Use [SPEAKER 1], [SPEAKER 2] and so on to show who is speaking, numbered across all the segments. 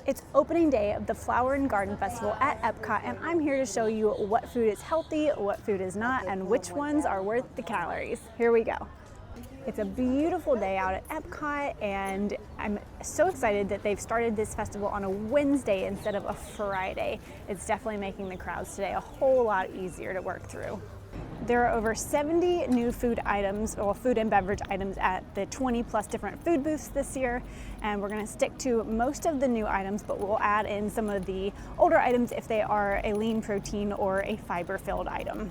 [SPEAKER 1] It's opening day of the Flower and Garden Festival at Epcot, and I'm here to show you what food is healthy, what food is not, and which ones are worth the calories. Here we go. It's a beautiful day out at Epcot, and I'm so excited that they've started this festival on a Wednesday instead of a Friday. It's definitely making the crowds today a whole lot easier to work through. There are over 70 new food items, or food and beverage items, at the 20 plus different food booths this year, and we're going to stick to most of the new items, but we'll add in some of the older items if they are a lean protein or a fiber-filled item.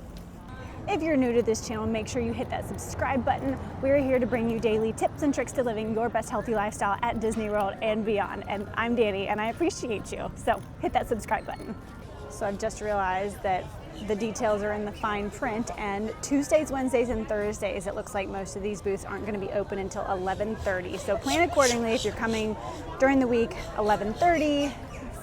[SPEAKER 1] If you're new to this channel, make sure you hit that subscribe button. We're here to bring you daily tips and tricks to living your best healthy lifestyle at Disney World and beyond. And I'm Danny, and I appreciate you. So hit that subscribe button. So I've just realized that the details are in the fine print, and Tuesdays, Wednesdays, and Thursdays, it looks like most of these booths aren't going to be open until 11:30. So plan accordingly if you're coming during the week. 11:30,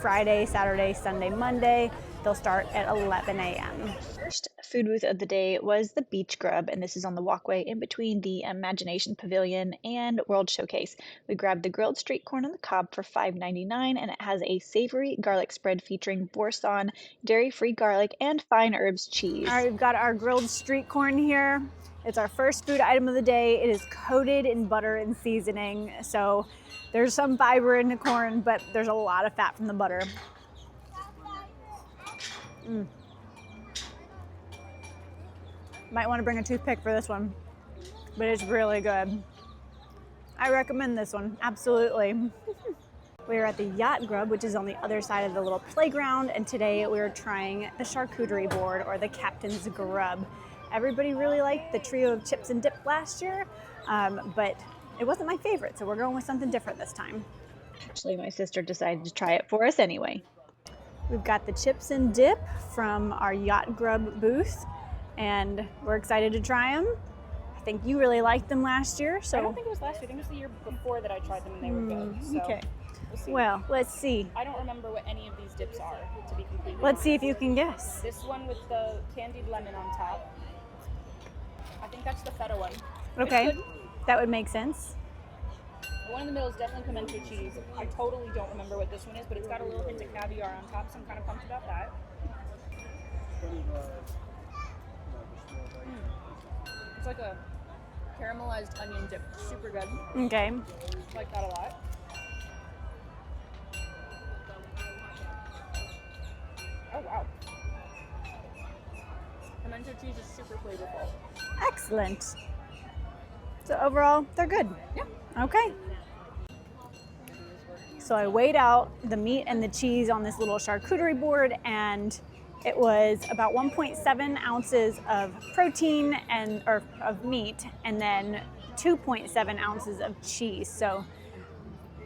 [SPEAKER 1] Friday, Saturday, Sunday, Monday. They'll start at 11 a.m. First food booth of the day was the Beach Grub, and this is on the walkway in between the Imagination Pavilion and World Showcase. We grabbed the grilled street corn on the cob for $5.99, and it has a savory garlic spread featuring boursin, dairy-free garlic, and fine herbs cheese. All right, we've got our grilled street corn here. It's our first food item of the day. It is coated in butter and seasoning, so there's some fiber in the corn, but there's a lot of fat from the butter. Might want to bring a toothpick for this one, but it's really good. I recommend this one, absolutely. We're at the Yacht Grub, which is on the other side of the little playground, and today we're trying the charcuterie board, or the Captain's Grub. Everybody really liked the trio of chips and dip last year, but it wasn't my favorite, so we're going with something different this time. Actually, my sister decided to try it for us anyway. We've got the chips and dip from our Yacht Grub booth, and we're excited to try them. I think you really liked them last year, so.
[SPEAKER 2] I don't think it was last year. I think it was the year before that I tried them and they were good. So
[SPEAKER 1] okay.
[SPEAKER 2] We'll see.
[SPEAKER 1] Well, let's see.
[SPEAKER 2] I don't remember what any of these dips are, to be completely honest.
[SPEAKER 1] Let's see if you can guess.
[SPEAKER 2] This one with the candied lemon on top. I think that's the feta one.
[SPEAKER 1] Okay, that would make sense.
[SPEAKER 2] The one in the middle is definitely pimento cheese. I totally don't remember what this one is, but it's got a little hint of caviar on top, so I'm kind of pumped about that. It's like a caramelized onion dip. Super good.
[SPEAKER 1] Okay.
[SPEAKER 2] Like that a lot. Oh, wow. Pimento cheese is super flavorful.
[SPEAKER 1] Excellent. So overall, they're good.
[SPEAKER 2] Yeah.
[SPEAKER 1] Okay. So I weighed out the meat and the cheese on this little charcuterie board, and it was about 1.7 ounces of protein or of meat, and then 2.7 ounces of cheese. So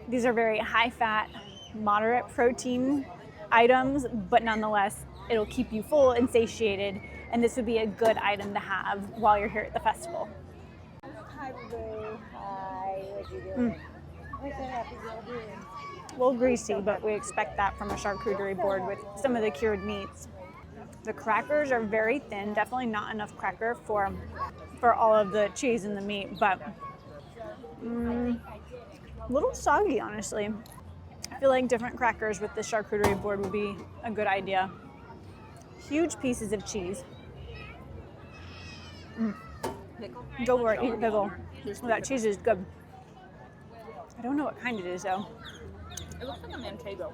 [SPEAKER 1] these are very high fat, moderate protein items, but nonetheless, it'll keep you full and satiated, and this would be a good item to have while you're here at the festival.
[SPEAKER 3] Hi, Boo. Hi, what you doing? What's so happy you're doing?
[SPEAKER 1] A little greasy, but we expect that from a charcuterie board with some of the cured meats. The crackers are very thin, definitely not enough cracker for all of the cheese and the meat, but a little soggy, honestly. I feel like different crackers with the charcuterie board would be a good idea. Huge pieces of cheese. Go for it, eat your pickle. That cheese is good. I don't know what kind it is though.
[SPEAKER 2] It looks like a manchego.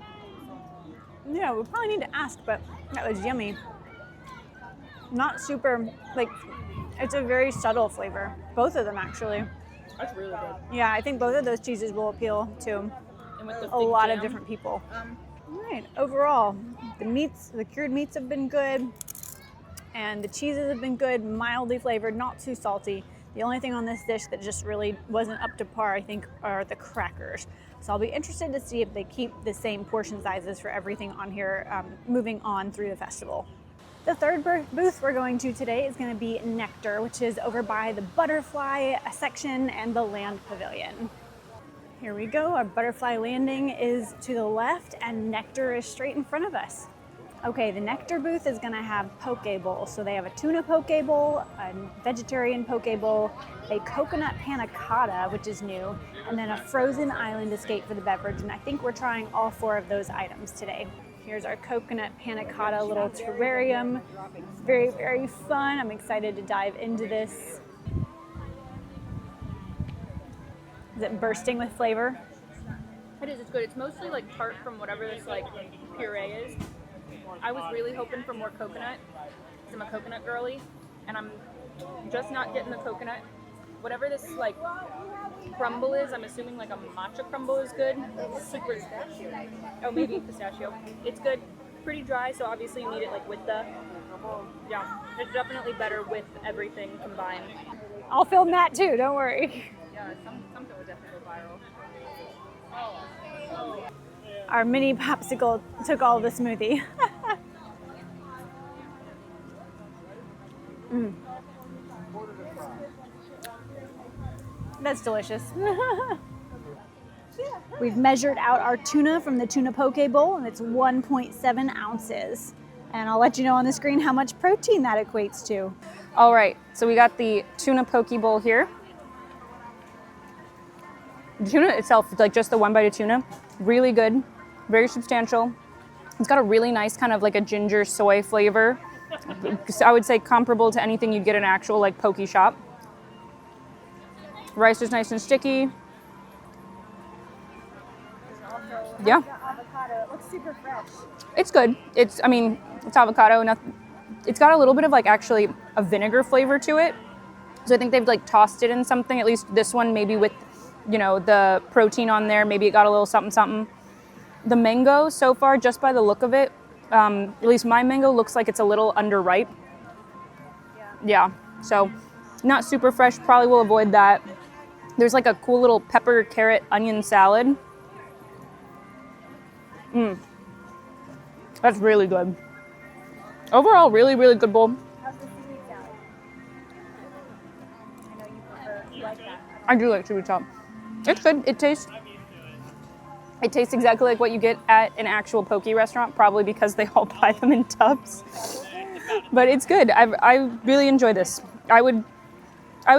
[SPEAKER 1] Yeah, we probably need to ask, but that was yummy. Not super, it's a very subtle flavor. Both of them, actually.
[SPEAKER 2] That's really good.
[SPEAKER 1] Yeah, I think both of those cheeses will appeal to
[SPEAKER 2] And with the
[SPEAKER 1] a lot
[SPEAKER 2] jam,
[SPEAKER 1] of different people. All right, overall, the cured meats have been good, and the cheeses have been good, mildly flavored, not too salty. The only thing on this dish that just really wasn't up to par, I think, are the crackers. So I'll be interested to see if they keep the same portion sizes for everything on here moving on through the festival. The third booth we're going to today is going to be Nectar, which is over by the butterfly section and the land pavilion. Here we go. Our butterfly landing is to the left, and Nectar is straight in front of us. Okay, the Nectar booth is gonna have poke bowls. So they have a tuna poke bowl, a vegetarian poke bowl, a coconut panna cotta, which is new, and then a frozen island escape for the beverage. And I think we're trying all 4 of those items today. Here's our coconut panna cotta little terrarium. Very, very fun. I'm excited to dive into this. Is it bursting with flavor?
[SPEAKER 2] It is, it's good. It's mostly like tart from whatever this like puree is. I was really hoping for more coconut, because I'm a coconut girly, and I'm just not getting the coconut. Whatever this like crumble is, I'm assuming like a matcha crumble is good. It's super pistachio. Oh, maybe pistachio. It's good. Pretty dry, so obviously you need it like with the, yeah, it's definitely better with everything combined.
[SPEAKER 1] I'll film that too, don't worry.
[SPEAKER 2] Yeah, something would definitely go viral.
[SPEAKER 1] Our mini popsicle took all the smoothie. That's delicious. We've measured out our tuna from the tuna poke bowl, and it's 1.7 ounces. And I'll let you know on the screen how much protein that equates to.
[SPEAKER 2] All right, so we got the tuna poke bowl here. The tuna itself, like just the one bite of tuna, really good, very substantial. It's got a really nice kind of like a ginger soy flavor. I would say comparable to anything you'd get in an actual like poke shop. Rice is nice and sticky. Yeah.
[SPEAKER 1] Avocado, it looks super fresh.
[SPEAKER 2] It's good. It's avocado. It's got a little bit of like actually a vinegar flavor to it. So I think they've like tossed it in something, at least this one, maybe with, you know, the protein on there. Maybe it got a little something, something. The mango so far, just by the look of it, at least my mango looks like it's a little underripe. Yeah. So not super fresh. Probably will avoid that. There's like a cool little pepper, carrot, onion salad. That's really good. Overall, really, really good bowl.
[SPEAKER 1] How's the seaweed salad? I know you like that.
[SPEAKER 2] I do like seaweed salad. It's good. It tastes exactly like what you get at an actual poke restaurant, probably because they all buy them in tubs. But it's good. I really enjoy this. I would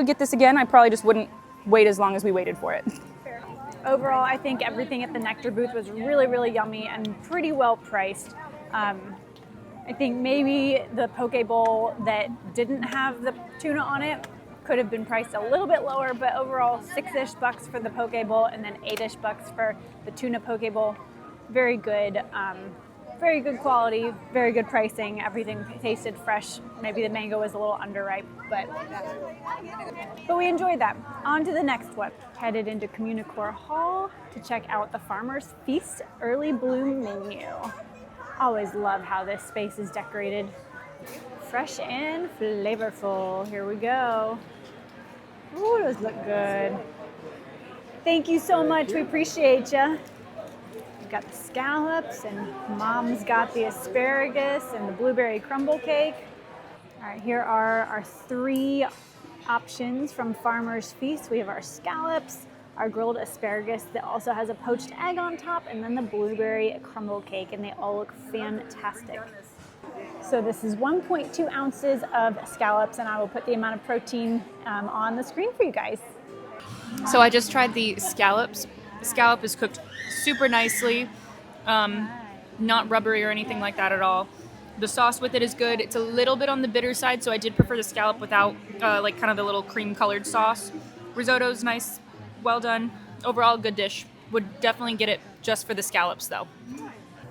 [SPEAKER 2] get this again. I probably just wouldn't wait as long as we waited for it.
[SPEAKER 1] Overall, I think everything at the Nectar booth was really, really yummy and pretty well priced. I think maybe the poke bowl that didn't have the tuna on it could have been priced a little bit lower, but overall $6-ish for the poke bowl and then $8-ish for the tuna poke bowl. Very good quality, very good pricing. Everything tasted fresh. Maybe the mango was a little underripe, but we enjoyed that. On to the next one. Headed into Communicore Hall to check out the Farmer's Feast Early Bloom menu. Always love how this space is decorated. Fresh and flavorful. Here we go. Ooh, those look good. Thank you so much. We appreciate you. We've got the scallops, and Mom's got the asparagus and the blueberry crumble cake. All right, here are our 3 options from Farmer's Feast. We have our scallops, our grilled asparagus that also has a poached egg on top, and then the blueberry crumble cake, and they all look fantastic. So this is 1.2 ounces of scallops, and I will put the amount of protein on the screen for you guys.
[SPEAKER 2] So I just tried the scallops. The scallop is cooked super nicely, not rubbery or anything like that at all. The sauce with it is good. It's a little bit on the bitter side, so I did prefer the scallop without like kind of the little cream colored sauce. Risotto's nice, well done. Overall, good dish. Would definitely get it just for the scallops though.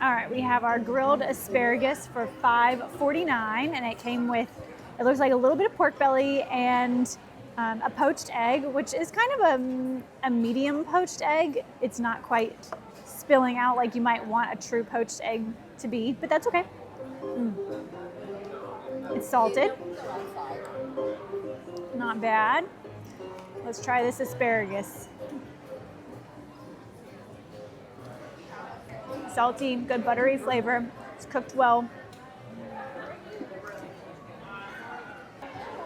[SPEAKER 1] All right, we have our grilled asparagus for $5.49, and it came with, it looks like a little bit of pork belly and a poached egg, which is kind of a medium poached egg. It's not quite spilling out like you might want a true poached egg to be, but that's okay. It's salted. Not bad. Let's try this asparagus. Salty, good buttery flavor. It's cooked well.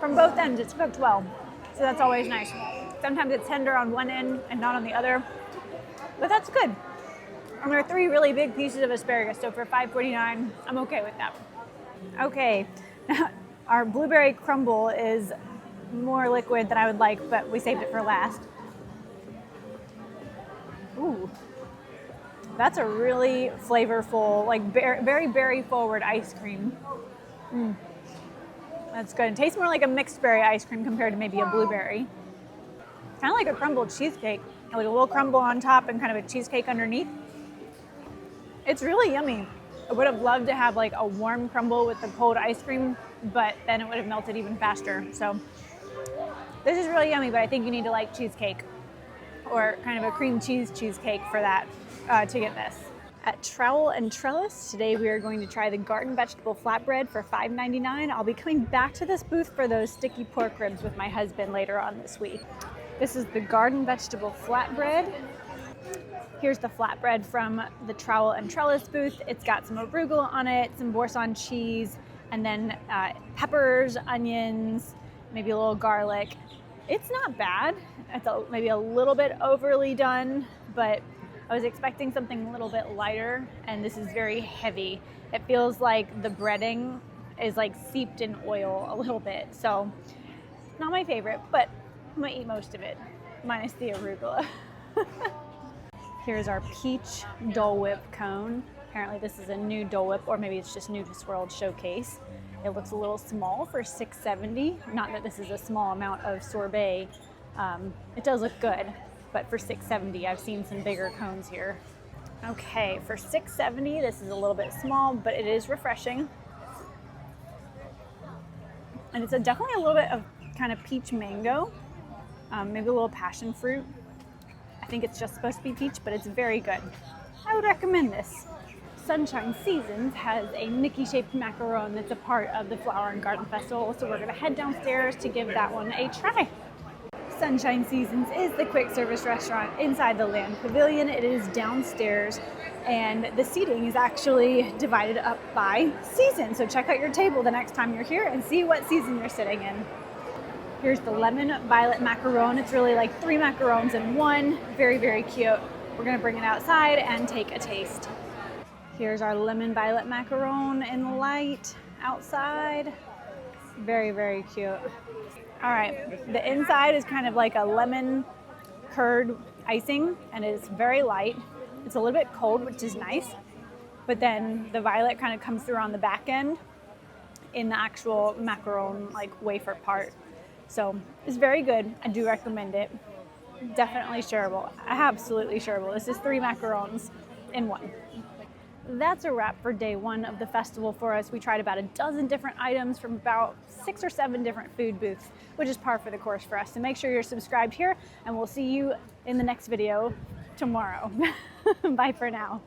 [SPEAKER 1] From both ends, it's cooked well. So that's always nice. Sometimes it's tender on one end and not on the other, but that's good. And there are 3 really big pieces of asparagus, so for $5.49, I'm okay with that. Okay, our blueberry crumble is more liquid than I would like, but we saved it for last. Ooh, that's a really flavorful, like very berry forward ice cream. That's good. It tastes more like a mixed berry ice cream compared to maybe a blueberry. Kind of like a crumbled cheesecake, like a little crumble on top and kind of a cheesecake underneath. It's really yummy. I would have loved to have like a warm crumble with the cold ice cream, but then it would have melted even faster. So this is really yummy, but I think you need to like cheesecake or kind of a cream cheese cheesecake for that to get this. At Trowel and Trellis, today we are going to try the garden vegetable flatbread for $5.99. I'll be coming back to this booth for those sticky pork ribs with my husband later on this week. This is the garden vegetable flatbread. Here's the flatbread from the Trowel and Trellis booth. It's got some arugula on it, some boursin cheese, and then peppers, onions, maybe a little garlic. It's not bad. It's maybe a little bit overly done, but I was expecting something a little bit lighter, and this is very heavy. It feels like the breading is like seeped in oil a little bit. So not my favorite, but I'm gonna eat most of it, minus the arugula. Here's our peach Dole Whip cone. Apparently this is a new Dole Whip, or maybe it's just new to Swirled Showcase. It looks a little small for $6.70. Not that this is a small amount of sorbet. It does look good, but for $6.70, I've seen some bigger cones here. Okay, for $6.70, this is a little bit small, but it is refreshing. And it's definitely a little bit of kind of peach mango, maybe a little passion fruit. I think it's just supposed to be peach, but it's very good. I would recommend this. Sunshine Seasons has a Mickey-shaped macaron that's a part of the Flower and Garden Festival, so we're gonna head downstairs to give that one a try. Sunshine Seasons is the quick service restaurant inside the Land Pavilion. It is downstairs, and the seating is actually divided up by season. So check out your table the next time you're here and see what season you're sitting in. Here's the lemon violet macaron. It's really like 3 macarons in one. Very, very cute. We're gonna bring it outside and take a taste. Here's our lemon violet macaron in the light outside. Very, very cute. All right, the inside is kind of like a lemon curd icing, and it's very light. It's a little bit cold, which is nice, but then the violet kind of comes through on the back end in the actual macaron like wafer part. So it's very good. I do recommend it. Definitely shareable. Absolutely shareable. This is 3 macarons in one. That's a wrap for day 1 of the festival for us. We tried about a dozen different items from about 6 or 7 different food booths, which is par for the course for us. So make sure you're subscribed here, and we'll see you in the next video tomorrow. Bye for now.